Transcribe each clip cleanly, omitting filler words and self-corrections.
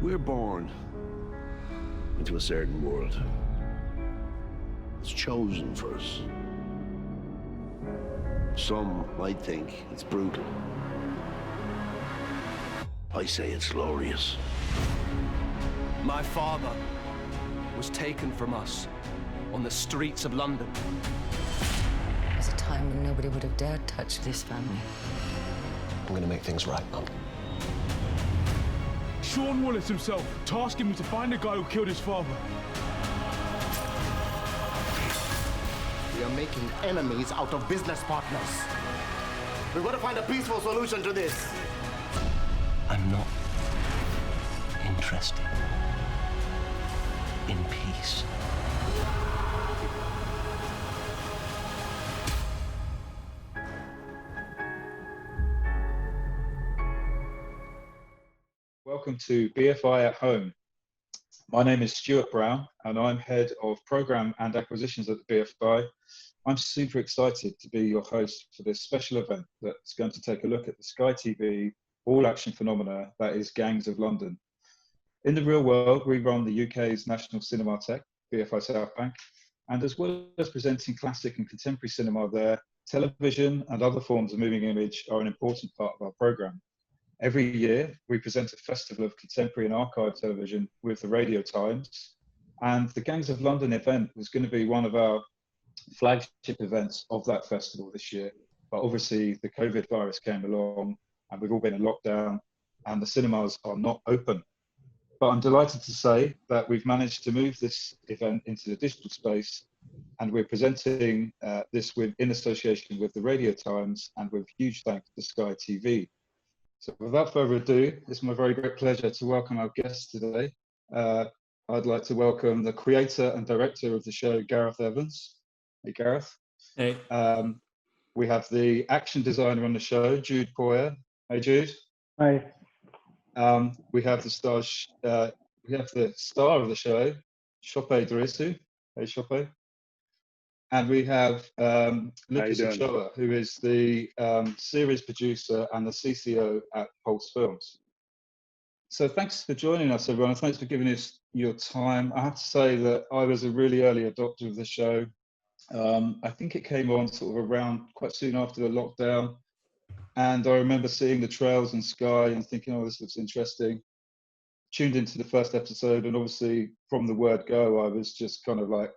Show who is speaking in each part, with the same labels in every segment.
Speaker 1: We're born into a certain world. It's chosen for us. Some might think it's brutal. I say it's glorious.
Speaker 2: My father was taken from us on the streets of London.
Speaker 3: There was a time when nobody would have dared touch this family.
Speaker 4: I'm gonna make things right, Mum.
Speaker 5: Sean Wallace himself tasking me to find the guy who killed his father.
Speaker 6: We are making enemies out of business partners. We've got to find a peaceful solution to this.
Speaker 4: I'm not interested in peace.
Speaker 7: Welcome to BFI at Home. My name is Stuart Brown and I'm Head of Programme and Acquisitions at the BFI. I'm super excited to be your host for this special event that's going to take a look at the Sky TV all-action phenomena that is Gangs of London. In the real world, we run the UK's National Cinematheque, BFI South Bank, and as well as presenting classic and contemporary cinema there, television and other forms of moving image are an important part of our programme. Every year, we present a festival of contemporary and archive television with the Radio Times, and the Gangs of London event was going to be one of our flagship events of that festival this year. But obviously, the COVID virus came along, and we've all been in lockdown, and the cinemas are not open. But I'm delighted to say that we've managed to move this event into the digital space, and we're presenting this in association with the Radio Times, and with huge thanks to Sky TV. So without further ado, it's my very great pleasure to welcome our guest today. I'd like to welcome the creator and director of the show, Gareth Evans. Hey, Gareth.
Speaker 8: Hey.
Speaker 7: We have the action designer on the show, Jude Poyer. Hey, Jude.
Speaker 8: Hi.
Speaker 7: We have the star of the show, Sope Dirisu. Hey, Sope. And we have Lucas Ochoa, who is the series producer and the CCO at Pulse Films. So thanks for joining us, everyone, and thanks for giving us your time. I have to say that I was a really early adopter of the show. I think it came on sort of around quite soon after the lockdown. And I remember seeing the trails in Sky and thinking, oh, this looks interesting. Tuned into the first episode, and obviously from the word go, I was just kind of like,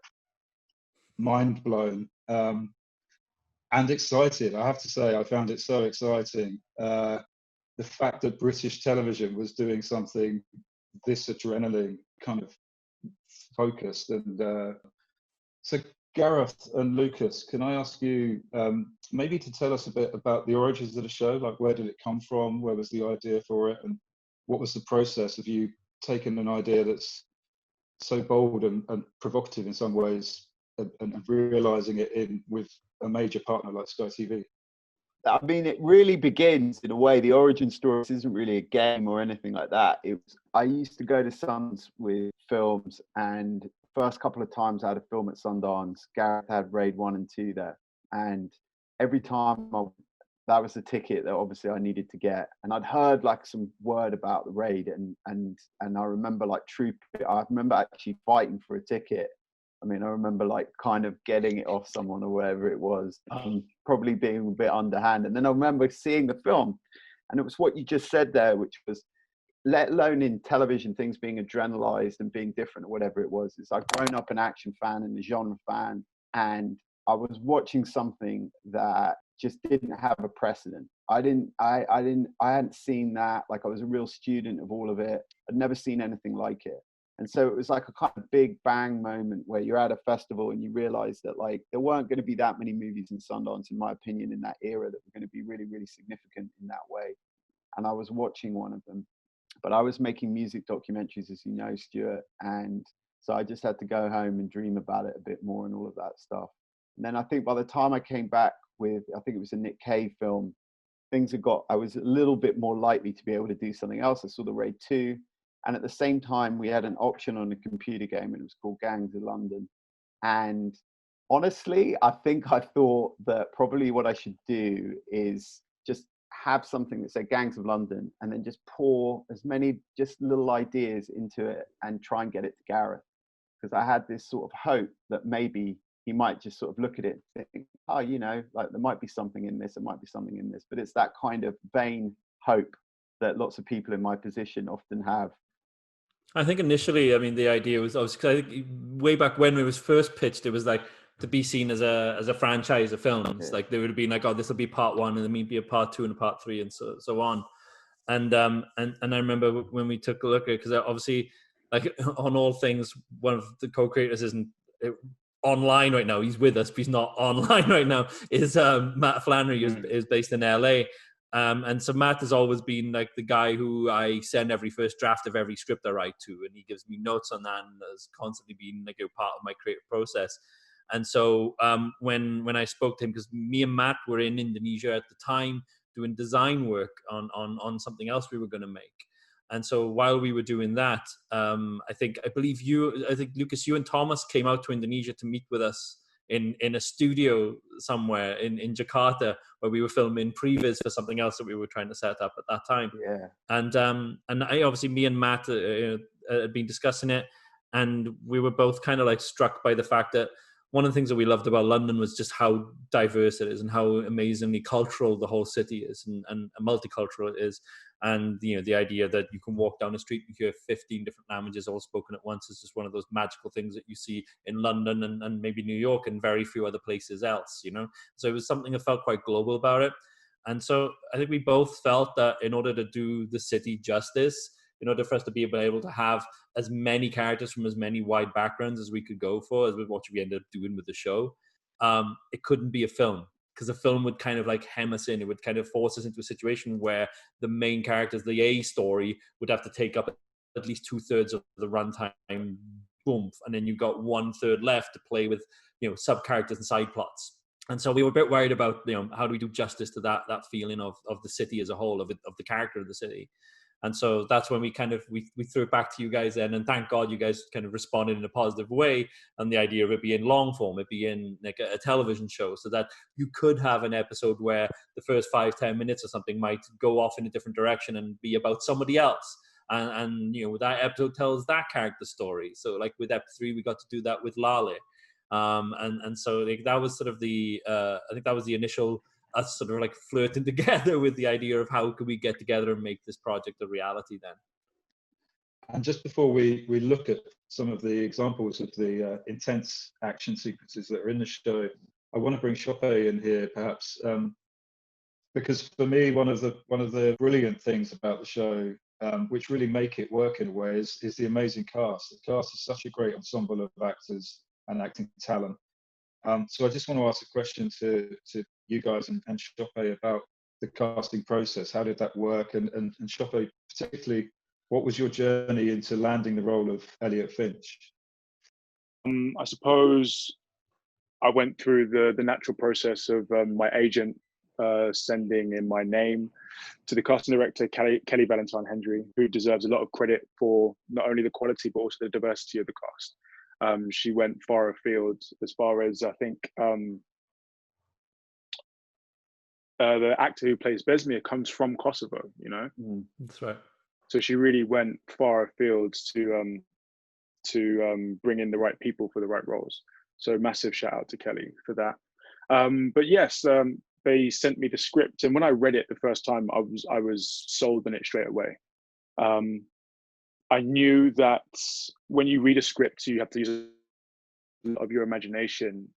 Speaker 7: mind blown and excited. I have to say, I found it so exciting. The fact that British television was doing something this adrenaline kind of focused. And so Gareth and Lucas, can I ask you maybe to tell us a bit about the origins of the show? Like, where did it come from? Where was the idea for it? And what was the process of you taking an idea that's so bold and provocative in some ways and realizing it with a major partner like Sky TV?
Speaker 9: I mean, it really begins in a way. The origin story isn't really a game or anything like that. I used to go to Sundance with films, and first couple of times I had a film at Sundance, Gareth had Raid 1 and 2 there. And every time that was the ticket that obviously I needed to get. And I'd heard like some word about the Raid, and I remember like I remember actually fighting for a ticket. I mean, I remember like kind of getting it off someone or whatever it was, probably being a bit underhand. And then I remember seeing the film, and it was what you just said there, which was, let alone in television, things being adrenalized and being different or whatever it was. It's I've grown up an action fan and a genre fan, and I was watching something that just didn't have a precedent. I hadn't seen that. Like, I was a real student of all of it. I'd never seen anything like it. And so it was like a kind of big bang moment where you're at a festival and you realize that like there weren't going to be that many movies in Sundance, in my opinion, in that era that were going to be really, really significant in that way. And I was watching one of them, but I was making music documentaries, as you know, Stuart. And so I just had to go home and dream about it a bit more and all of that stuff. And then I think by the time I came back with, I think it was a Nick Cave film, I was a little bit more likely to be able to do something else. I saw the Raid 2. And at the same time, we had an option on a computer game, and it was called Gangs of London. And honestly, I think I thought that probably what I should do is just have something that said Gangs of London and then just pour as many just little ideas into it and try and get it to Gareth. Because I had this sort of hope that maybe he might just sort of look at it and think, oh, you know, like there might be something in this, there might be something in this. But it's that kind of vain hope that lots of people in my position often have.
Speaker 8: I think initially, I mean, the idea was obviously, I think way back when it was first pitched, it was like to be seen as a franchise of films.
Speaker 9: Yeah.
Speaker 8: Like there would have been like, oh, this will be part one, and then maybe a part two and a part three, and so on. And I remember when we took a look at it, because obviously, like on all things, one of the co-creators isn't online right now. He's with us, but he's not online right now. Is Matt Flannery, who is based in LA. And so Matt has always been like the guy who I send every first draft of every script I write to, and he gives me notes on that, and has constantly been like a part of my creative process. And so when I spoke to him, because me and Matt were in Indonesia at the time doing design work on something else we were going to make. And so while we were doing that, I think Lucas, you and Thomas came out to Indonesia to meet with us in a studio somewhere in Jakarta, where we were filming previs for something else that we were trying to set up at that time.
Speaker 9: Yeah.
Speaker 8: And I obviously, me and Matt had been discussing it, and we were both kind of like struck by the fact that one of the things that we loved about London was just how diverse it is and how amazingly cultural the whole city is, and multicultural it is. And, you know, the idea that you can walk down the street and hear 15 different languages all spoken at once is just one of those magical things that you see in London and maybe New York and very few other places else, you know? So it was something that felt quite global about it. And so I think we both felt that in order to do the city justice, in order for us to be able to have as many characters from as many wide backgrounds as we could go for, as what we ended up doing with the show, it couldn't be a film. Because a film would kind of like hem us in. It would kind of force us into a situation where the main characters, the A story, would have to take up at least 2/3 of the runtime, boom, and then you've got 1/3 left to play with, you know, sub characters and side plots. And so we were a bit worried about, you know, how do we do justice to that feeling of the city as a whole, of the character of the city. And so that's when we kind of we threw it back to you guys then, and thank God you guys kind of responded in a positive way. And the idea of it being long form, it being like a television show, so that you could have an episode where the first 5-10 minutes or something might go off in a different direction and be about somebody else. And you know, that episode tells that character story. So like with Ep 3, we got to do that with Lale. And so like that was sort of the I think that was the initial us sort of like flirting together with the idea of how could we get together and make this project a reality then.
Speaker 7: And just before we look at some of the examples of the intense action sequences that are in the show, I want to bring Sope in here, perhaps, because for me, one of the brilliant things about the show, which really make it work in a way, is the amazing cast. The cast is such a great ensemble of actors and acting talent. So I just want to ask a question to you guys and Sope about the casting process. How did that work? And Sope, particularly, what was your journey into landing the role of Elliot Finch?
Speaker 5: I suppose I went through the natural process of my agent sending in my name to the casting director, Kelly Valentine Hendry, who deserves a lot of credit for not only the quality, but also the diversity of the cast. She went far afield, as far as I think the actor who plays Besmir comes from Kosovo, you know?
Speaker 8: That's right.
Speaker 5: So she really went far afield to bring in the right people for the right roles. So massive shout out to Kelly for that. But yes, they sent me the script, and when I read it the first time, I was sold on it straight away. I knew that when you read a script, you have to use a lot of your imagination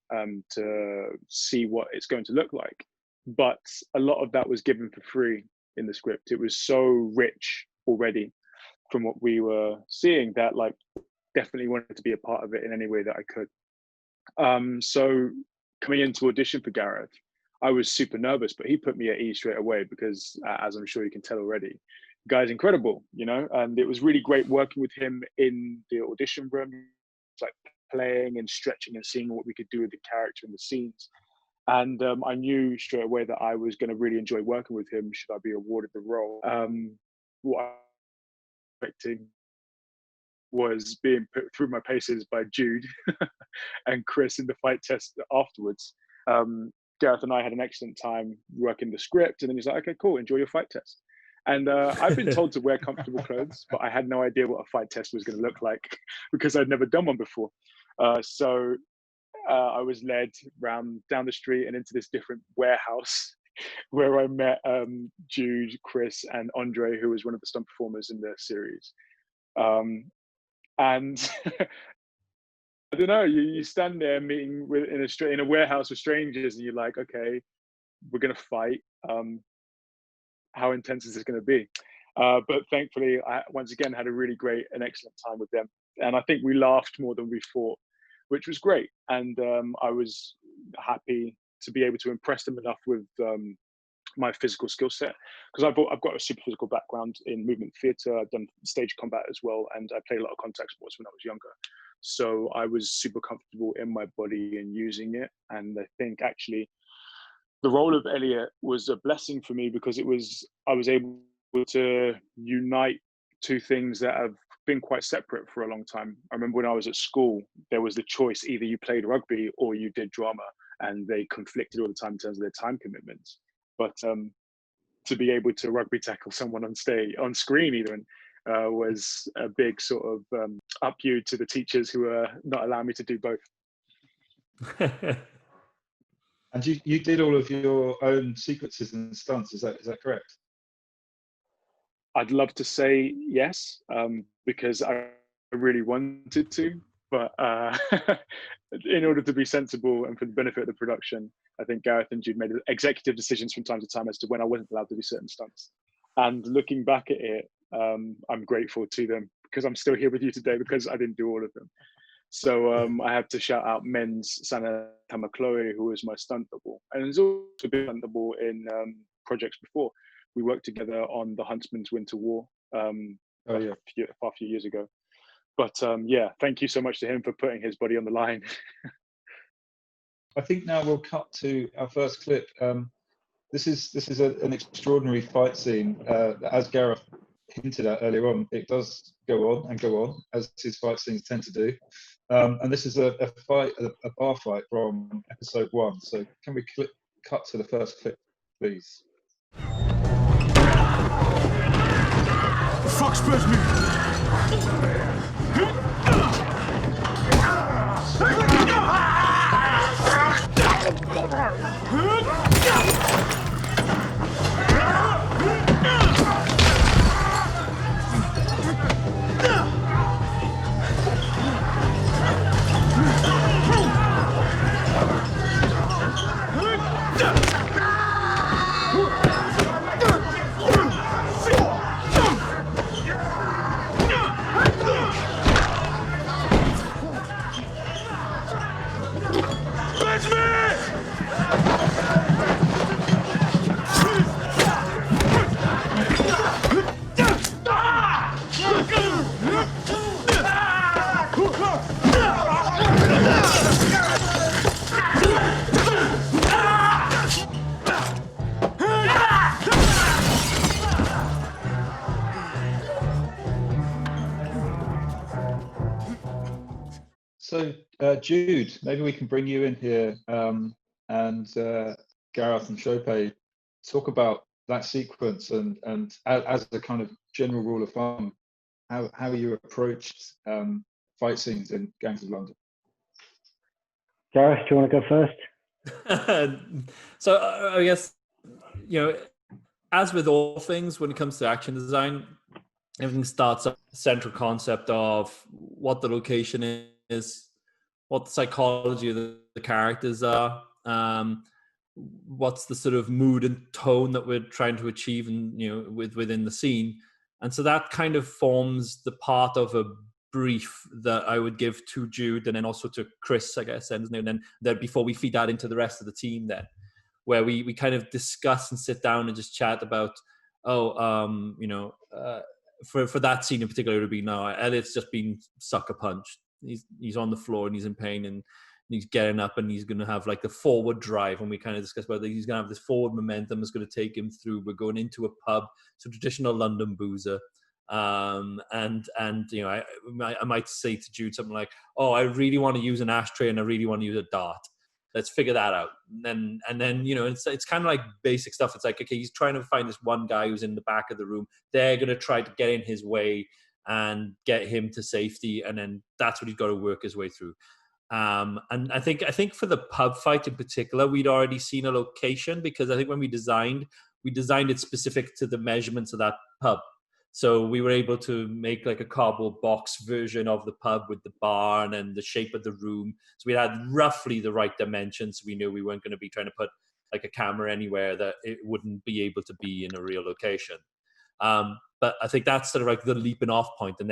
Speaker 5: to see what it's going to look like. But a lot of that was given for free in the script. It was so rich already from what we were seeing that like definitely wanted to be a part of it in any way that I could. So coming into audition for Gareth, I was super nervous, but he put me at ease straight away because, as I'm sure you can tell already, guy's incredible, you know, and it was really great working with him in the audition room, like playing and stretching and seeing what we could do with the character and the scenes. And I knew straight away that I was going to really enjoy working with him should I be awarded the role. What I was expecting was being put through my paces by Jude and Chris in the fight test afterwards. Gareth and I had an excellent time working the script, and then he's like, okay, cool, enjoy your fight test. And I've been told to wear comfortable clothes, but I had no idea what a fight test was going to look like because I'd never done one before. So I was led down the street and into this different warehouse where I met Jude, Chris, and Andre, who was one of the stunt performers in the series. And I don't know, you stand there meeting in a warehouse with strangers, and you're like, okay, we're gonna fight. How intense is this gonna be? But thankfully, I once again had a really great and excellent time with them, and I think we laughed more than we fought, which was great. And I was happy to be able to impress them enough with my physical skill set, because I've got a super physical background in movement theatre. I've done stage combat as well, and I played a lot of contact sports when I was younger. So I was super comfortable in my body and using it. And I think actually the role of Elliot was a blessing for me, because I was able to unite two things that have been quite separate for a long time. I remember when I was at school, there was the choice: either you played rugby or you did drama, and they conflicted all the time in terms of their time commitments. But to be able to rugby tackle someone on screen even, was a big sort of up you to the teachers who are not allowing me to do both.
Speaker 7: And you did all of your own sequences and stunts, is that correct?
Speaker 5: I'd love to say yes, because I really wanted to, but in order to be sensible and for the benefit of the production, I think Gareth and Jude made executive decisions from time to time as to when I wasn't allowed to do certain stunts. And looking back at it, I'm grateful to them, because I'm still here with you today because I didn't do all of them. So I have to shout out Men's Sana Tamakloe, who was my stunt double, and has also been stunt double in projects before. We worked together on The Huntsman's Winter War a few years ago. But yeah, thank you so much to him for putting his body on the line.
Speaker 7: I think now we'll cut to our first clip. This is an extraordinary fight scene. As Gareth hinted at earlier on, it does go on and go on, as his fight scenes tend to do. And this is a bar fight from episode 1. So can we cut to the first clip, please?
Speaker 10: The fuck spurs me?
Speaker 7: So Jude, maybe we can bring you in here, and Gareth and Sope talk about that sequence and as a kind of general rule of thumb, how you approached fight scenes in Gangs of London.
Speaker 11: Gareth, do you want to go first?
Speaker 8: So I guess, as with all things when it comes to action design, everything starts up the central concept of what the location is, what the psychology of the characters are, what's the sort of mood and tone that we're trying to achieve, and within the scene. And so that kind of forms the part of a brief that I would give to Jude, and then also to Chris, I guess, and then before we feed that into the rest of the team, then where we kind of discuss and sit down and just chat about, for that scene in particular, it would be, no, Elliot's just been sucker punched. He's on the floor and he's in pain, and he's getting up, and he's going to have like the forward drive. And we kind of discussed whether he's going to have this forward momentum that's going to take him through. We're going into a pub, so traditional London boozer. I might say to Jude something like, oh, I really want to use an ashtray and I really want to use a dart. Let's figure that out. And then you know, it's kind of like basic stuff. It's like, okay, he's trying to find this one guy who's in the back of the room. They're going to try to get in his way and get him to safety, and then that's what he's got to work his way through. And I think for the pub fight in particular, we'd already seen a location, because I think when we designed it specific to the measurements of that pub. So we were able to make like a cardboard box version of the pub with the barn and the shape of the room. So we had roughly the right dimensions. We knew we weren't going to be trying to put like a camera anywhere that it wouldn't be able to be in a real location. But I think that's sort of like the leaping off point. And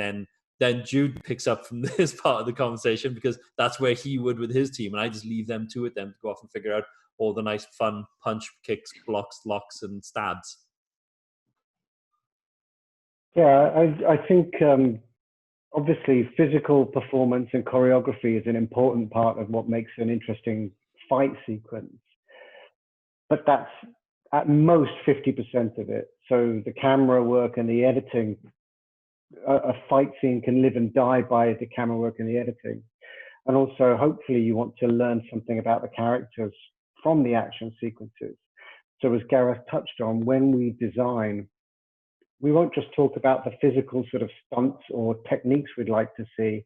Speaker 8: then Jude picks up from this part of the conversation, because that's where he would with his team. And I just leave them to go off and figure out all the nice fun punch, kicks, blocks, locks, and stabs.
Speaker 11: Yeah, I think obviously physical performance and choreography is an important part of what makes an interesting fight sequence. But that's at most 50% of it. So the camera work and the editing, a fight scene can live and die by the camera work and the editing. And also, hopefully, you want to learn something about the characters from the action sequences. So as Gareth touched on, when we design, we won't just talk about the physical sort of stunts or techniques we'd like to see,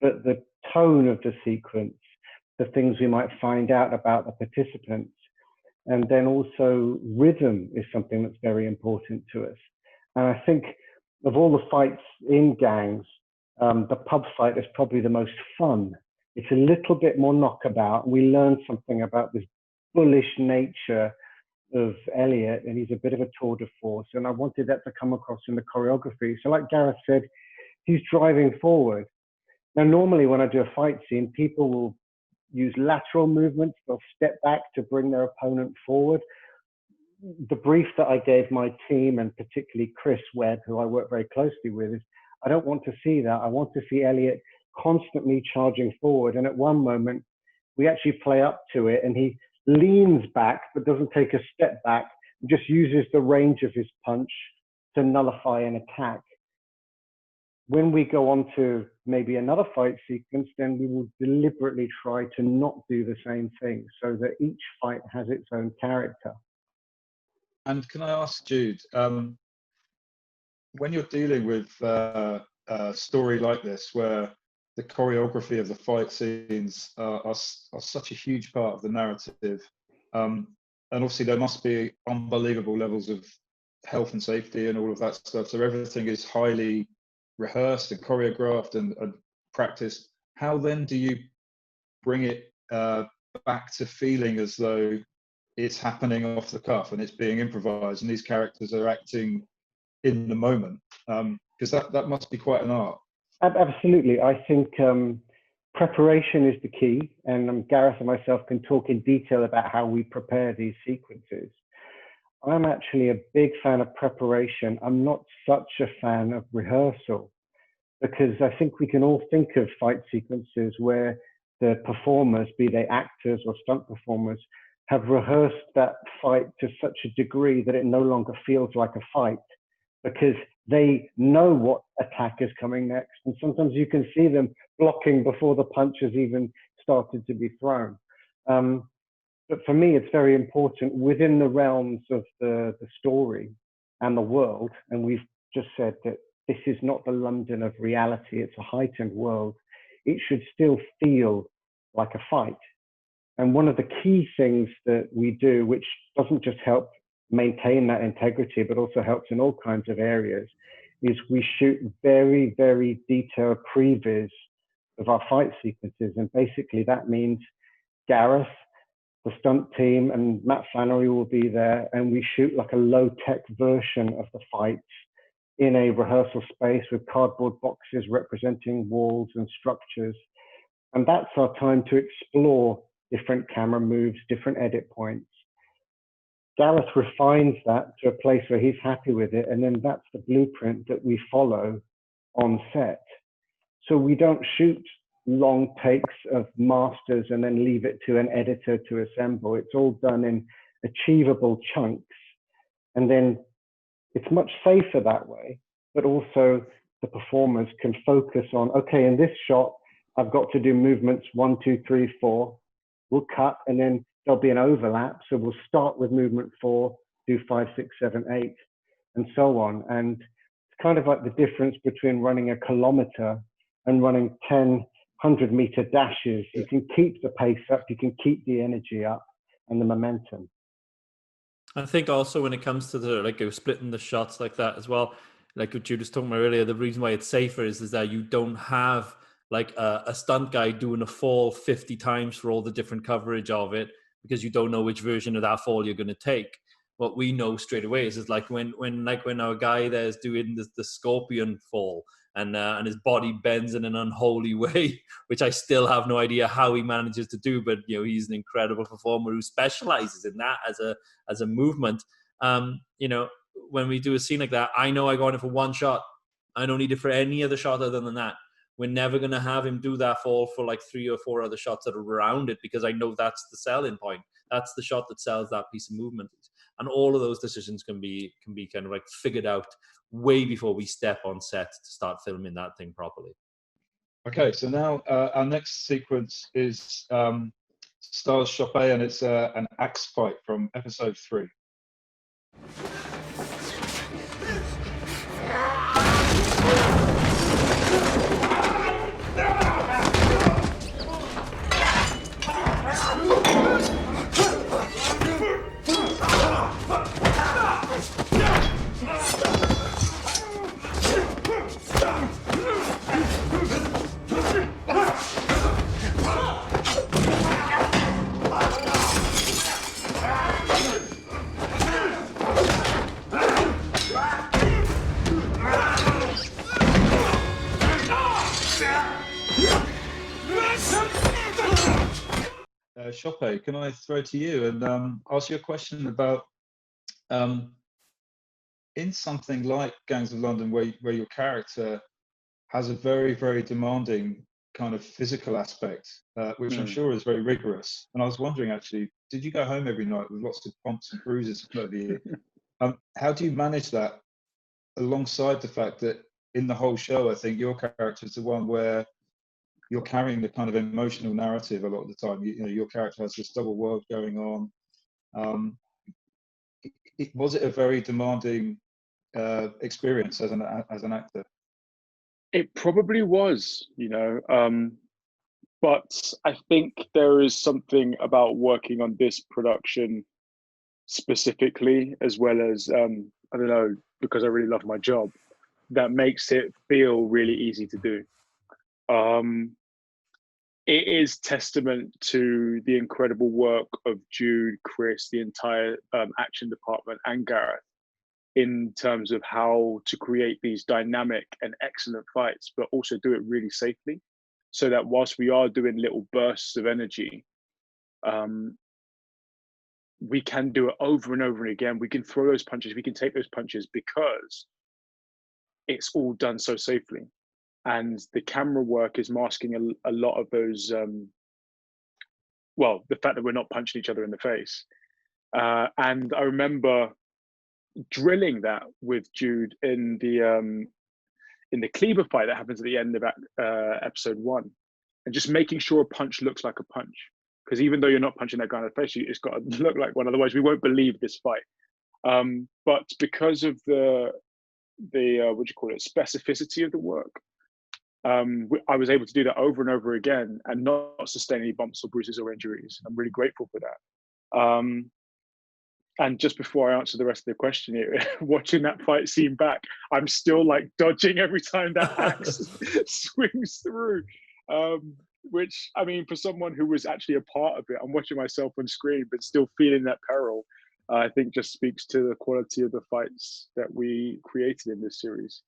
Speaker 11: but the tone of the sequence, the things we might find out about the participants. And then also rhythm is something that's very important to us. And I think of all the fights in gangs, the pub fight is probably the most fun. It's a little bit more knockabout. We learn something about this bullish nature of Elliot, and he's a bit of a tour de force. And I wanted that to come across in the choreography. So like Gareth said, he's driving forward. Now, normally when I do a fight scene, people will use lateral movements. They'll step back to bring their opponent forward. The brief that I gave my team, and particularly Chris Webb, who I work very closely with, is I don't want to see that. I want to see Elliot constantly charging forward. And at one moment, we actually play up to it, and he leans back, but doesn't take a step back, and just uses the range of his punch to nullify an attack. When we go on to maybe another fight sequence, then we will deliberately try to not do the same thing, so that each fight has its own character.
Speaker 7: And can I ask Jude, when you're dealing with a story like this, where the choreography of the fight scenes are such a huge part of the narrative, and obviously there must be unbelievable levels of health and safety and all of that stuff, so everything is highly rehearsed and choreographed and practiced. How then do you bring it back to feeling as though it's happening off the cuff and it's being improvised and these characters are acting in the moment? Because that must be quite an art.
Speaker 11: Absolutely. I think preparation is the key, and Gareth and myself can talk in detail about how we prepare these sequences. I'm actually a big fan of preparation. I'm not such a fan of rehearsal, because I think we can all think of fight sequences where the performers, be they actors or stunt performers, have rehearsed that fight to such a degree that it no longer feels like a fight, because they know what attack is coming next. And sometimes you can see them blocking before the punch has even started to be thrown. But for me, it's very important within the realms of the story and the world. And we've just said that this is not the London of reality. It's a heightened world. It should still feel like a fight. And one of the key things that we do, which doesn't just help maintain that integrity, but also helps in all kinds of areas, is we shoot very, very detailed previs of our fight sequences. And basically that means Gareth, the stunt team, and Matt Flannery will be there, and we shoot like a low-tech version of the fights in a rehearsal space with cardboard boxes representing walls and structures. And that's our time to explore different camera moves, different edit points. Gareth refines that to a place where he's happy with it, and then that's the blueprint that we follow on set. So we don't shoot long takes of masters and then leave it to an editor to assemble. It's all done in achievable chunks, and then it's much safer that way, but also the performers can focus on, okay, in this shot, I've got to do movements 1, 2, 3, 4. we'll cut, and then there'll be an overlap. So we'll start with movement 4, do 5, 6, 7, 8, and so on. And it's kind of like the difference between running a kilometer and running 10 100-meter dashes. You can keep the pace up, you can keep the energy up and the momentum.
Speaker 8: I think also when it comes to the like splitting the shots like that as well, like what Jude was talking about earlier, the reason why it's safer is that you don't have like a stunt guy doing a fall 50 times for all the different coverage of it, because you don't know which version of that fall you're going to take. What we know straight away is like when our guy there is doing the scorpion fall, and his body bends in an unholy way, which I still have no idea how he manages to do. But he's an incredible performer who specializes in that as a movement. When we do a scene like that, I know I go on it for one shot. I don't need it for any other shot other than that. We're never going to have him do that fall for like 3 or 4 other shots that are around it, because I know that's the selling point. That's the shot that sells that piece of movement. And all of those decisions can be kind of like figured out way before we step on set to start filming that thing properly.
Speaker 7: Okay, so now our next sequence is stars Sope, and it's an axe fight from episode 3. Sope, can I throw to you and ask you a question about in something like Gangs of London, where your character has a very, very demanding kind of physical aspect, which I'm sure is very rigorous. And I was wondering, actually, did you go home every night with lots of bumps and bruises over you? How do you manage that alongside the fact that in the whole show, I think your character is the one where you're carrying the kind of emotional narrative a lot of the time. Your character has this double world going on. Was it a very demanding experience as an actor?
Speaker 5: It probably was, but I think there is something about working on this production specifically, as well as, I don't know, because I really love my job, that makes it feel really easy to do. It is testament to the incredible work of Jude, Chris, the entire action department, and Gareth, in terms of how to create these dynamic and excellent fights, but also do it really safely, so that whilst we are doing little bursts of energy, we can do it over and over and again. We can throw those punches, we can take those punches, because it's all done so safely. And the camera work is masking a lot of those, well, the fact that we're not punching each other in the face. And I remember drilling that with Jude in the Kleber fight that happens at the end of episode 1, and just making sure a punch looks like a punch, because even though you're not punching that guy in the face, it's got to look like one, otherwise we won't believe this fight. But because of the specificity of the work, I was able to do that over and over again and not sustain any bumps or bruises or injuries. I'm really grateful for that. And just before I answer the rest of the question, watching that fight scene back, I'm still like dodging every time that axe swings through. Which, I mean, for someone who was actually a part of it, I'm watching myself on screen, but still feeling that peril, I think just speaks to the quality of the fights that we created in this series.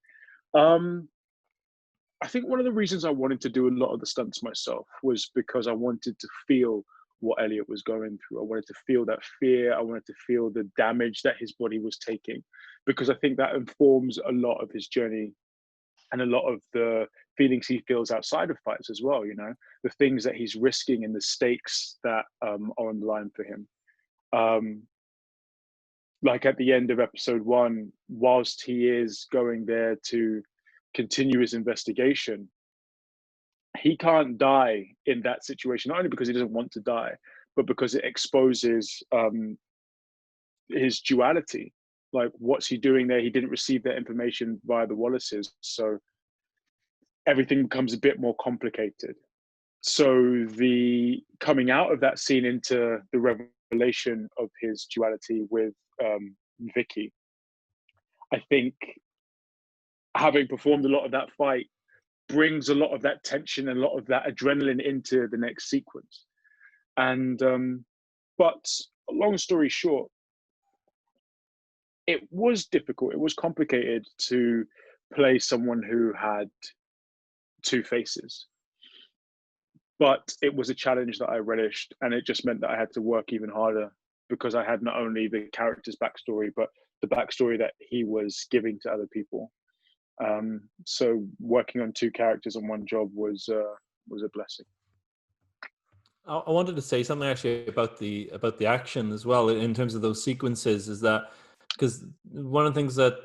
Speaker 5: I think one of the reasons I wanted to do a lot of the stunts myself was because I wanted to feel what Elliot was going through. I wanted to feel that fear. I wanted to feel the damage that his body was taking, because I think that informs a lot of his journey and a lot of the feelings he feels outside of fights as well, the things that he's risking and the stakes that are on the line for him. Like at the end of episode 1, whilst he is going there to continue his investigation, he can't die in that situation, not only because he doesn't want to die, but because it exposes his duality. Like, what's he doing there? He didn't receive that information via the Wallaces, so everything becomes a bit more complicated. So the coming out of that scene into the revelation of his duality with Vicky, I think having performed a lot of that fight brings a lot of that tension and a lot of that adrenaline into the next sequence. And but long story short, it was difficult, it was complicated to play someone who had two faces. But it was a challenge that I relished, and it just meant that I had to work even harder because I had not only the character's backstory, but the backstory that he was giving to other people. So working on two characters on one job was a blessing.
Speaker 8: I wanted to say something actually about the action as well in terms of those sequences. Is that because one of the things that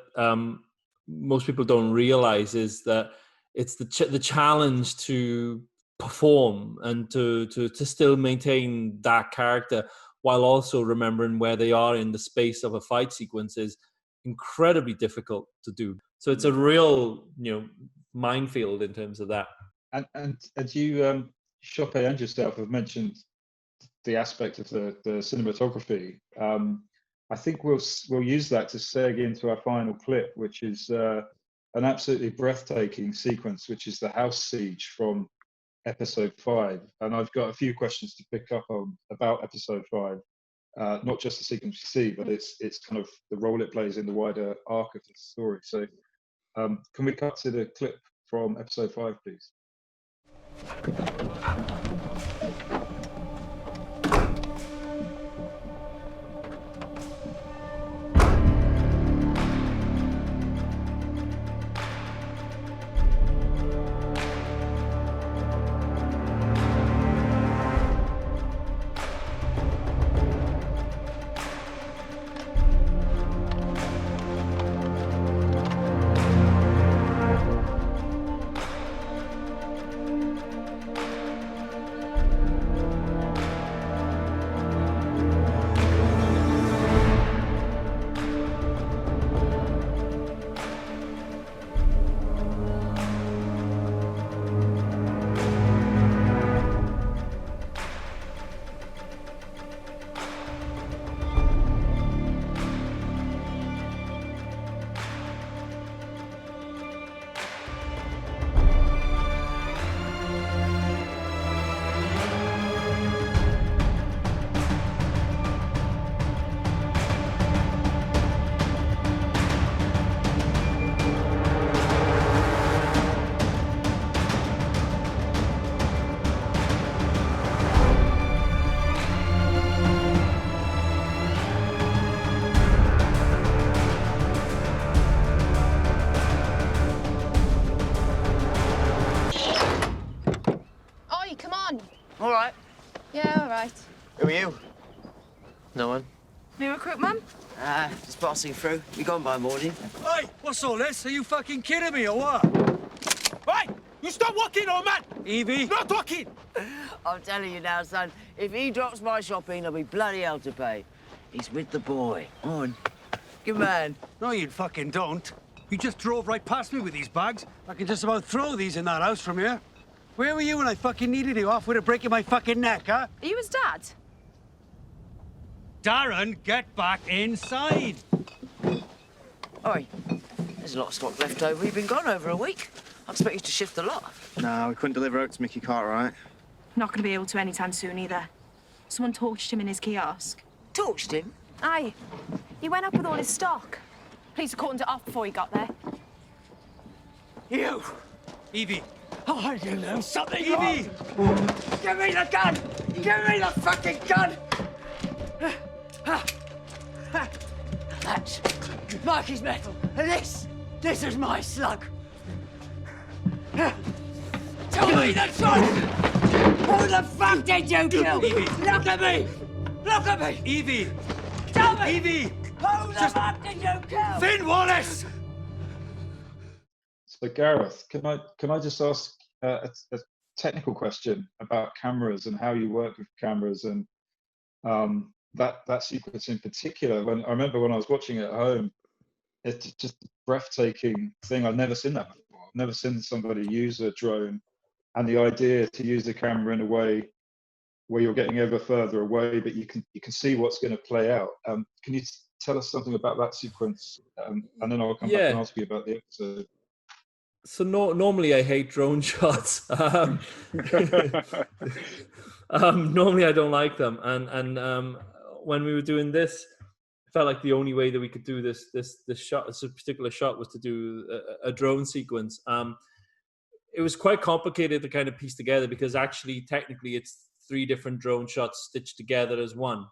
Speaker 8: most people don't realize is that it's the challenge to perform and to still maintain that character while also remembering where they are in the space of a fight sequence is incredibly difficult to do. So it's a real, minefield in terms of that.
Speaker 7: And you, Sope and yourself have mentioned the aspect of the cinematography. I think we'll use that to seg into our final clip, which is an absolutely breathtaking sequence, which is the house siege from episode 5. And I've got a few questions to pick up on about episode 5. Not just the sequence you see, but it's kind of the role it plays in the wider arc of the story. So can we cut to the clip from episode 5, please?
Speaker 12: Who are you?
Speaker 13: No one.
Speaker 12: New recruitment? Just passing through. Be gone by morning.
Speaker 10: Hey, what's all this? Are you fucking kidding me or what? Hey, you stop walking, old man! Evie! Not talking!
Speaker 12: I'm telling you now, son, if he drops my shopping, there'll be bloody hell to pay. He's with the boy. On. Good man.
Speaker 10: No, you fucking don't. You just drove right past me with these bags. I can just about throw these in that house from here. Where were you when I fucking needed you? Halfway to breaking my fucking neck, huh?
Speaker 14: Are you his dad?
Speaker 10: Darren, get back inside.
Speaker 12: Oi, there's a lot of stock left over. You've been gone over a week. I expect you to shift a lot.
Speaker 15: No, we couldn't deliver out to Mickey Cartwright.
Speaker 14: Not going to be able to anytime soon either. Someone torched him in his kiosk.
Speaker 12: Torched him?
Speaker 14: Aye. He went up with all his stock. Police were cutting it off before he got there.
Speaker 10: You! Evie!
Speaker 12: Oh, I do know something
Speaker 10: Evie!
Speaker 12: wrong. Give me the gun! Give me the fucking gun! That's Mikey's metal, and this is my slug. Tell me the truth! Who the fuck did you kill?
Speaker 10: Evie!
Speaker 12: Look at me! Look at me!
Speaker 10: Evie!
Speaker 12: Tell me!
Speaker 10: Evie!
Speaker 12: Who the fuck did you kill?
Speaker 10: Finn Wallace!
Speaker 7: So Gareth, can I just ask technical question about cameras and how you work with cameras, and that sequence in particular. When I remember when I was watching it at home, it's just a breathtaking thing. I've never seen that before. I've never seen somebody use a drone, and the idea to use the camera in a way where you're getting ever further away, but you can see what's going to play out. Can you tell us something about that sequence, and then I'll come back and ask you about the episode.
Speaker 8: So normally I hate drone shots. Normally I don't like them, and when we were doing this, it felt like the only way that we could do this shot, this particular shot, was to do a drone sequence. It was quite complicated to kind of piece together, because actually technically it's 3 different drone shots stitched together as one.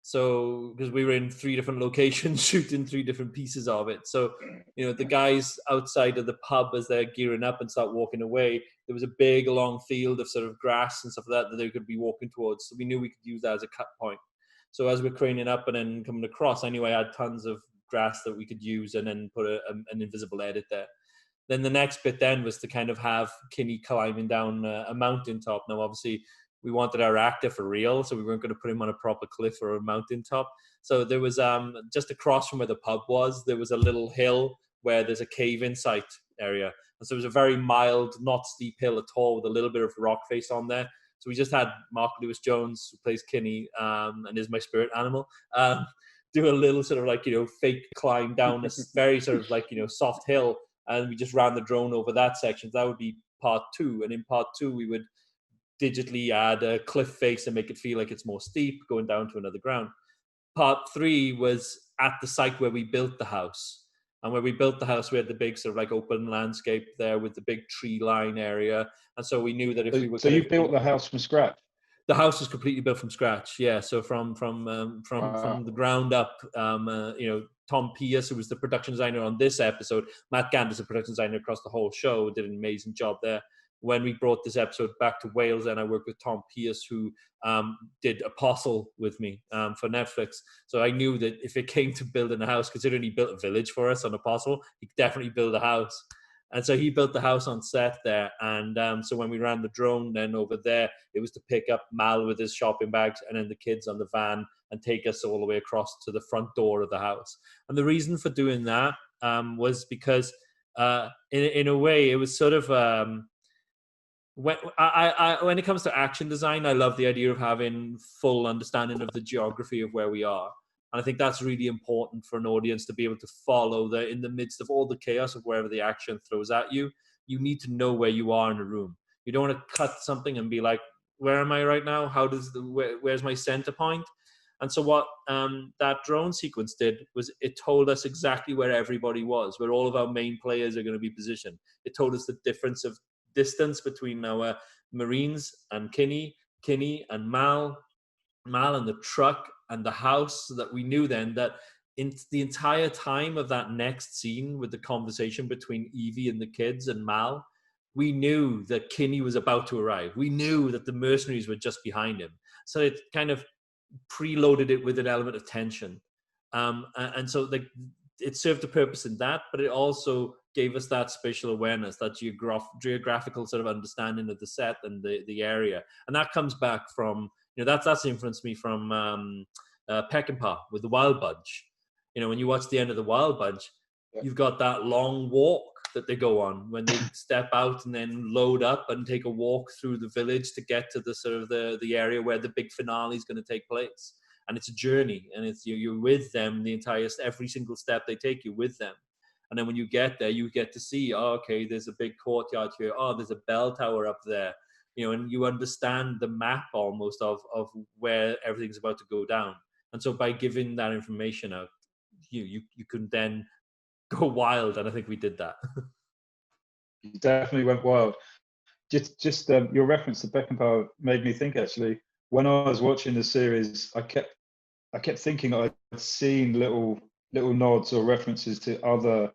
Speaker 8: So, because we were in 3 different locations shooting 3 different pieces of it. So, you know, the guys outside of the pub, as they're gearing up and start walking away, there was a big long field of sort of grass and stuff like that they could be walking towards. So we knew we could use that as a cut point. So as we're craning up and then coming across, I knew I had tons of grass that we could use and then put an invisible edit there. Then the next bit then was to kind of have Kinney climbing down a mountaintop. Now, obviously, we wanted our actor for real, so we weren't going to put him on a proper cliff or a mountaintop. So there was, just across from where the pub was, there was a little hill where there's a cave-in site area. And so it was a very mild, not steep hill at all, with a little bit of rock face on there. So we just had Mark Lewis-Jones, who plays Kinney and is my spirit animal, do a little sort of like, you know, fake climb down this very sort of like, you know, soft hill. And we just ran the drone over that section. That would be part 2. And in part 2, we would digitally add a cliff face and make it feel like it's more steep, going down to another ground. Part 3 was at the site where we built the house. And where we built the house, we had the big sort of like open landscape there with the big tree line area. And so we knew that if we were...
Speaker 7: So you built the house from scratch?
Speaker 8: The house was completely built from scratch, yeah. So from the ground up, you know, Tom Pierce, who was the production designer on this episode, Matt Ganders, the production designer across the whole show, did an amazing job there. When we brought this episode back to Wales, and I worked with Tom Pierce, who did Apostle with me for Netflix. So I knew that if it came to building a house, considering he built a village for us on Apostle, he could definitely build a house. And so he built the house on set there. And so when we ran the drone then over there, it was to pick up Mal with his shopping bags and then the kids on the van and take us all the way across to the front door of the house. And the reason for doing that was because in a way, it was sort of... when it comes to action design, I love the idea of having full understanding of the geography of where we are. And I think that's really important for an audience to be able to follow that in the midst of all the chaos of wherever the action throws at you. You need to know where you are in a room. You don't want to cut something and be like, where am I right now? Where's my center point? And so what that drone sequence did was it told us exactly where everybody was, where all of our main players are going to be positioned. It told us the difference of distance between our Marines and Kinney and Mal and the truck and the house, so that we knew then that in the entire time of that next scene with the conversation between Evie and the kids and Mal, we knew that Kinney was about to arrive. We knew that the mercenaries were just behind him. So it kind of preloaded it with an element of tension. And so it served a purpose in that, but it also gave us that spatial awareness, that geographical sort of understanding of the set and the area. And that comes back from, you know, that's influenced me from Peckinpah with the Wild Bunch. You know, when you watch the end of the Wild Bunch, you've got that long walk that they go on when they step out and then load up and take a walk through the village to get to the sort of the area where the big finale is going to take place. And it's a journey, and it's you're with them every single step they take, you with them. And then when you get there, you get to see, oh, okay, there's a big courtyard here. Oh, there's a bell tower up there. You know, and you understand the map almost of where everything's about to go down. And so by giving that information out, you can then go wild. And I think we did that.
Speaker 7: You definitely went wild. Just your reference to Beckenbauer made me think, actually, when I was watching the series, I kept thinking I'd seen little nods or references to other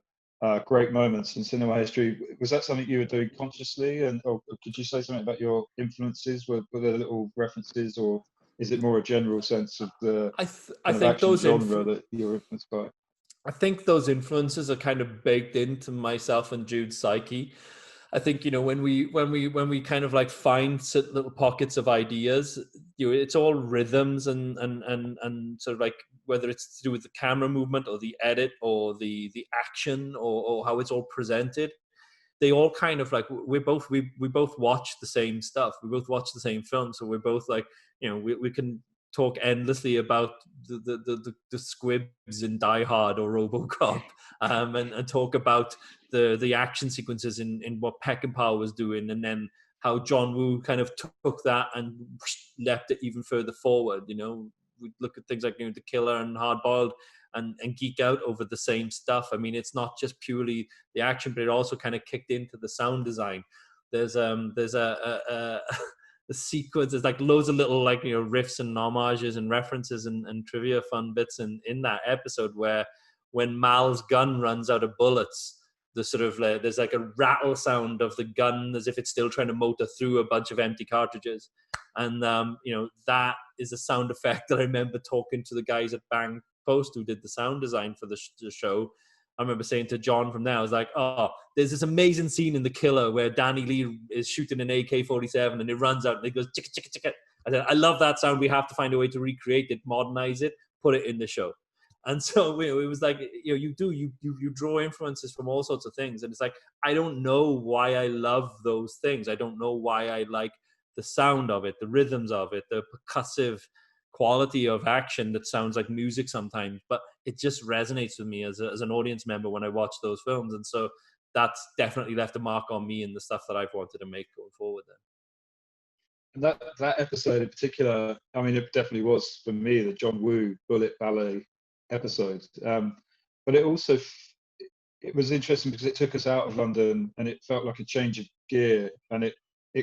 Speaker 7: great moments in cinema history. Was that something you were doing consciously? Or could you say something about your influences? Were there little references, or is it more a general sense of the
Speaker 8: I think those
Speaker 7: genre that you're influenced by?
Speaker 8: I think those influences are kind of baked into myself and Jude's psyche. I think, you know, when we kind of like find little pockets of ideas, you know, it's all rhythms and sort of like whether it's to do with the camera movement or the edit or the action or how it's all presented. They all kind of like we both watch the same stuff. We both watch the same film, so we're both like, you know, we can talk endlessly about the squibs in Die Hard or RoboCop, and talk about the action sequences in what Peckinpah was doing, and then how John Woo kind of took that and leapt it even further forward. You know, we look at things like, you know, The Killer and Hard Boiled, and geek out over the same stuff. I mean, it's not just purely the action, but it also kind of kicked into the sound design. There's a sequence. There's like loads of little, like, you know, riffs and homages and references and trivia fun bits in that episode where when Mal's gun runs out of bullets, the sort of there's like a rattle sound of the gun as if it's still trying to motor through a bunch of empty cartridges. And you know, that is a sound effect that I remember talking to the guys at Bang Post who did the sound design for the show. I remember saying to John from there, I was like, oh, there's this amazing scene in The Killer where Danny Lee is shooting an AK-47 and it runs out and it goes chicka chicka chicka. I said, I love that sound. We have to find a way to recreate it, modernize it, put it in the show. And so, you know, it was like, you know, you draw influences from all sorts of things. And it's like, I don't know why I love those things. I don't know why I like the sound of it, the rhythms of it, the percussive quality of action that sounds like music sometimes, but it just resonates with me as an audience member when I watch those films. And so that's definitely left a mark on me in the stuff that I've wanted to make going forward then.
Speaker 7: And that episode in particular, I mean, it definitely was for me the John Woo Bullet Ballet episode. But it also, it was interesting because it took us out of London and it felt like a change of gear, and it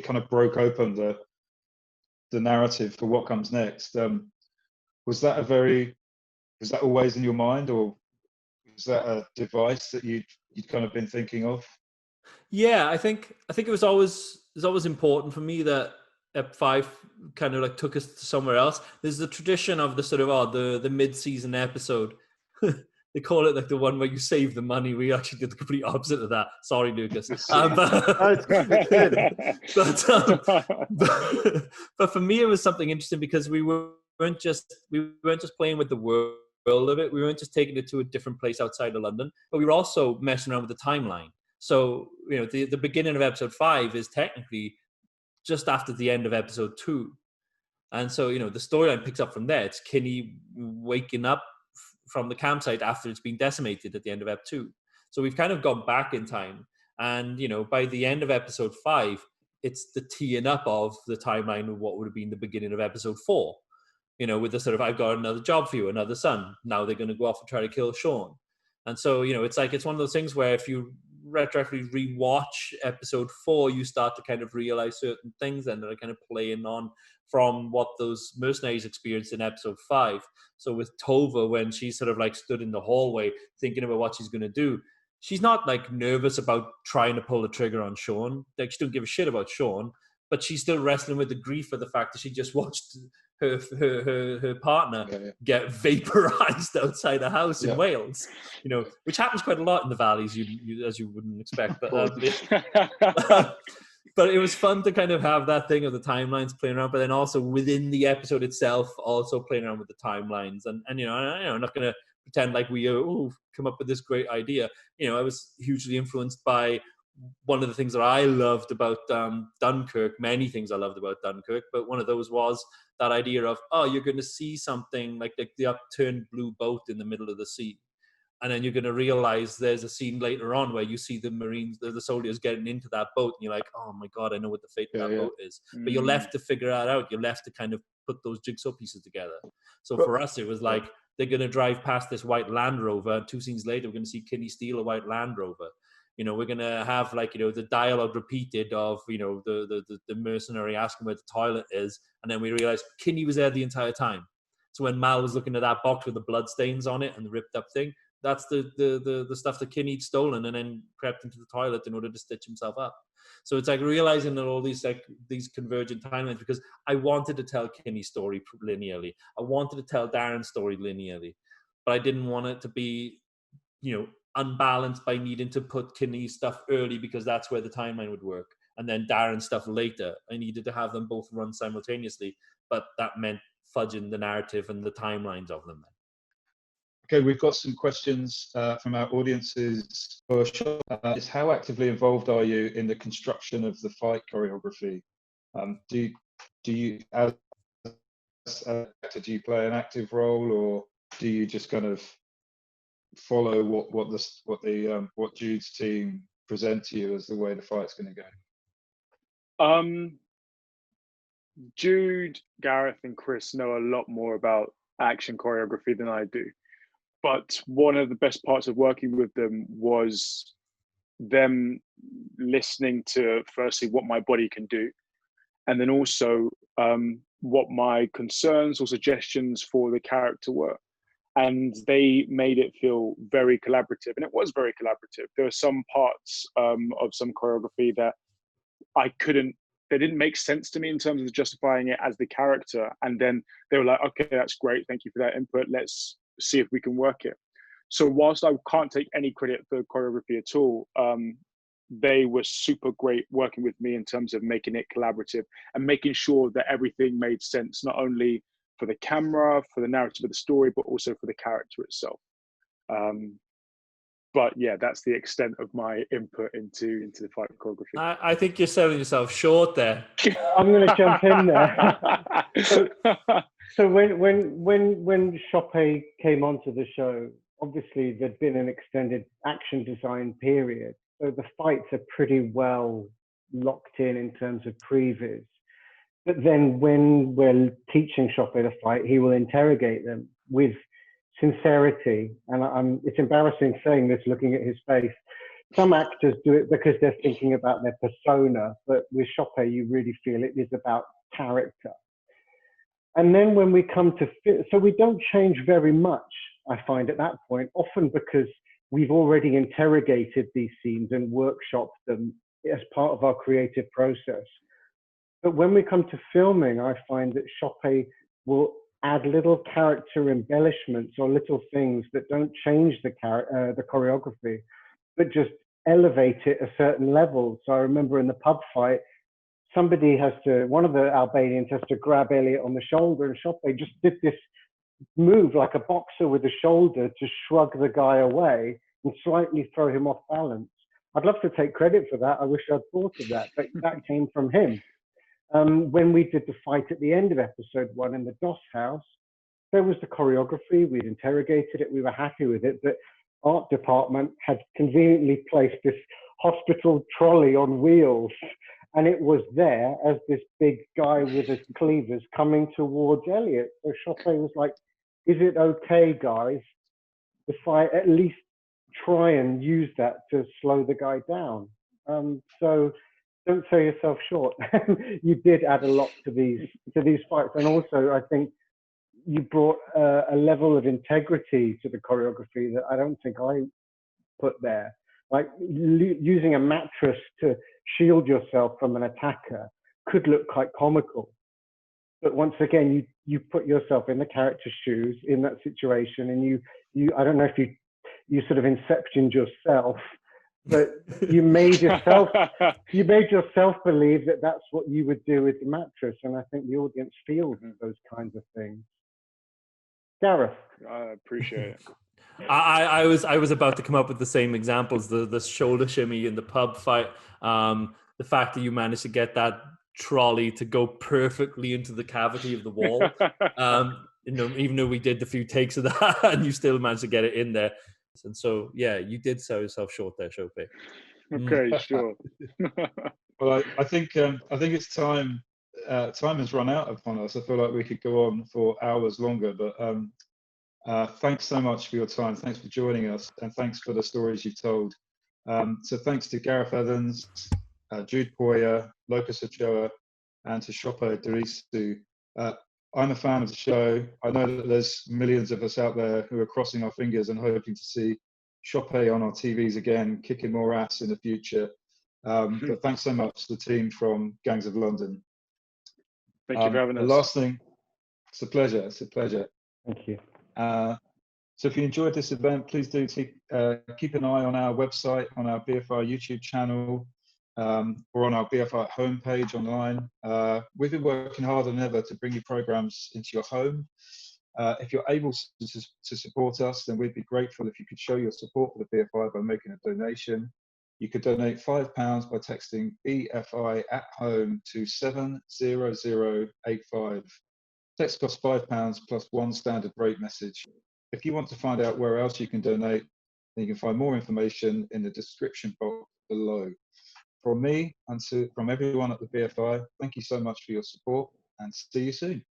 Speaker 7: kind of broke open the narrative for what comes next. Was that always in your mind, or was that a device that you'd kind of been thinking of?
Speaker 8: Yeah, I think it was always important for me that Ep 5 kind of like took us to somewhere else. There's the tradition of the sort of the mid-season episode. They call it like the one where you save the money. We actually did the complete opposite of that. Sorry, Lucas. But for me, it was something interesting because we weren't just playing with the world of it. We weren't just taking it to a different place outside of London, but we were also messing around with the timeline. So, you know, the beginning of episode 5 is technically just after the end of episode 2. And so, you know, the storyline picks up from there. It's Kinney waking up from the campsite after it's been decimated at the end of Ep 2. So we've kind of gone back in time. And, you know, by the end of episode 5, it's the teeing up of the timeline of what would have been the beginning of episode 4. You know, with the sort of, I've got another job for you, another son. Now they're going to go off and try to kill Sean. And so, you know, it's like, it's one of those things where if you retroactively rewatch episode 4, you start to kind of realize certain things and that are kind of playing on from what those mercenaries experienced in episode 5. So with Tova, when she sort of like stood in the hallway thinking about what she's going to do, she's not like nervous about trying to pull the trigger on Sean. Like, she don't give a shit about Sean, but she's still wrestling with the grief of the fact that she just watched her partner get vaporized outside a house in Wales, you know, which happens quite a lot in the valleys, you as you wouldn't expect. But but it was fun to kind of have that thing of the timelines playing around, but then also within the episode itself, also playing around with the timelines. And you know, I'm not going to pretend like we come up with this great idea. You know, I was hugely influenced by one of the things that I loved about Dunkirk, many things I loved about Dunkirk, but one of those was that idea of, oh, you're going to see something like the upturned blue boat in the middle of the sea. And then you're going to realize there's a scene later on where you see the Marines, the soldiers getting into that boat, and you're like, oh my God, I know what the fate of that boat is. But you're left to figure that out. You're left to kind of put those jigsaw pieces together. So for us, it was like, they're going to drive past this white Land Rover, and 2 scenes later, we're going to see Kinney steal a white Land Rover. You know, we're going to have, like, you know, the dialogue repeated of, you know, the mercenary asking where the toilet is. And then we realize Kinney was there the entire time. So when Mal was looking at that box with the blood stains on it and the ripped up thing, that's the stuff that Kinney'd stolen and then crept into the toilet in order to stitch himself up. So it's like realizing that all these convergent timelines, because I wanted to tell Kinney's story linearly. I wanted to tell Darren's story linearly, but I didn't want it to be, you know, unbalanced by needing to put Kinney's stuff early because that's where the timeline would work, and then Darren's stuff later. I needed to have them both run simultaneously, but that meant fudging the narrative and the timelines of them.
Speaker 7: Okay, we've got some questions from our audiences. Is how actively involved are you in the construction of the fight choreography? Do you, as an actor, do you play an active role, or do you just kind of follow what Jude's team present to you as the way the fight's going to go?
Speaker 5: Jude, Gareth, and Chris know a lot more about action choreography than I do. But one of the best parts of working with them was them listening to, firstly, what my body can do, and then also what my concerns or suggestions for the character were. And they made it feel very collaborative, and it was very collaborative. There were some parts of some choreography that they didn't make sense to me in terms of justifying it as the character. And then they were like, okay, that's great. Thank you for that input. Let's see if we can work it. So whilst I can't take any credit for choreography at all, they were super great working with me in terms of making it collaborative and making sure that everything made sense, not only for the camera, for the narrative of the story, but also for the character itself. But yeah, that's the extent of my input into the fight choreography.
Speaker 8: I think you're selling yourself short there.
Speaker 11: I'm going to jump in there. So when Sope came onto the show, obviously there'd been an extended action design period, so the fights are pretty well locked in terms of previs. But then when we're teaching Sope to fight, he will interrogate them with sincerity. And it's embarrassing saying this, looking at his face. Some actors do it because they're thinking about their persona, but with Sope, you really feel it is about character. And then when we come to, so we don't change very much, I find, at that point, often because we've already interrogated these scenes and workshopped them as part of our creative process. But when we come to filming, I find that Sope will add little character embellishments or little things that don't change the choreography, but just elevate it a certain level. So I remember in the pub fight, one of the Albanians has to grab Elliot on the shoulder, and Sope just did this move like a boxer with the shoulder to shrug the guy away and slightly throw him off balance. I'd love to take credit for that. I wish I'd thought of that, but that came from him. When we did the fight at the end of episode 1 in the DOS house, there was the choreography, we'd interrogated it, we were happy with it, but art department had conveniently placed this hospital trolley on wheels, and it was there as this big guy with his cleavers coming towards Elliot. So Sope was like, is it okay, guys, if I at least try and use that to slow the guy down? So don't sell yourself short. You did add a lot to these fights. And also, I think you brought a level of integrity to the choreography that I don't think I put there. Like using a mattress to shield yourself from an attacker could look quite comical. But once again, you put yourself in the character's shoes in that situation, and you I don't know if you sort of inceptioned yourself, but you made yourself believe that that's what you would do with the mattress, and I think the audience feels those kinds of things. Gareth,
Speaker 5: I appreciate it.
Speaker 8: I was about to come up with the same examples, the shoulder shimmy in the pub fight, the fact that you managed to get that trolley to go perfectly into the cavity of the wall. Even though we did a few takes of that, and you still managed to get it in there. And so, yeah, you did sell yourself short there, Sope.
Speaker 5: Okay, sure.
Speaker 7: Well, I think it's time. Time has run out upon us. I feel like we could go on for hours longer, but thanks so much for your time. Thanks for joining us, and thanks for the stories you told. So thanks to Gareth Evans, Jude Poyer, Locus Ochoa, and to Sope Dirisu. I'm a fan of the show. I know that there's millions of us out there who are crossing our fingers and hoping to see Sope on our TVs again, kicking more ass in the future. But thanks so much to the team from Gangs of London.
Speaker 5: Thank you for having us.
Speaker 7: The last thing, it's a pleasure. It's a pleasure.
Speaker 11: Thank you.
Speaker 7: So if you enjoyed this event, please do keep an eye on our website, on our BFI YouTube channel, or on our BFI homepage online. We've been working harder than ever to bring you programs into your home. If you're able to support us, then we'd be grateful if you could show your support for the BFI by making a donation. You could donate £5 by texting BFI at home to 70085. Text costs £5 plus one standard rate message. If you want to find out where else you can donate, then you can find more information in the description box below. From me and from everyone at the BFI, thank you so much for your support, and see you soon.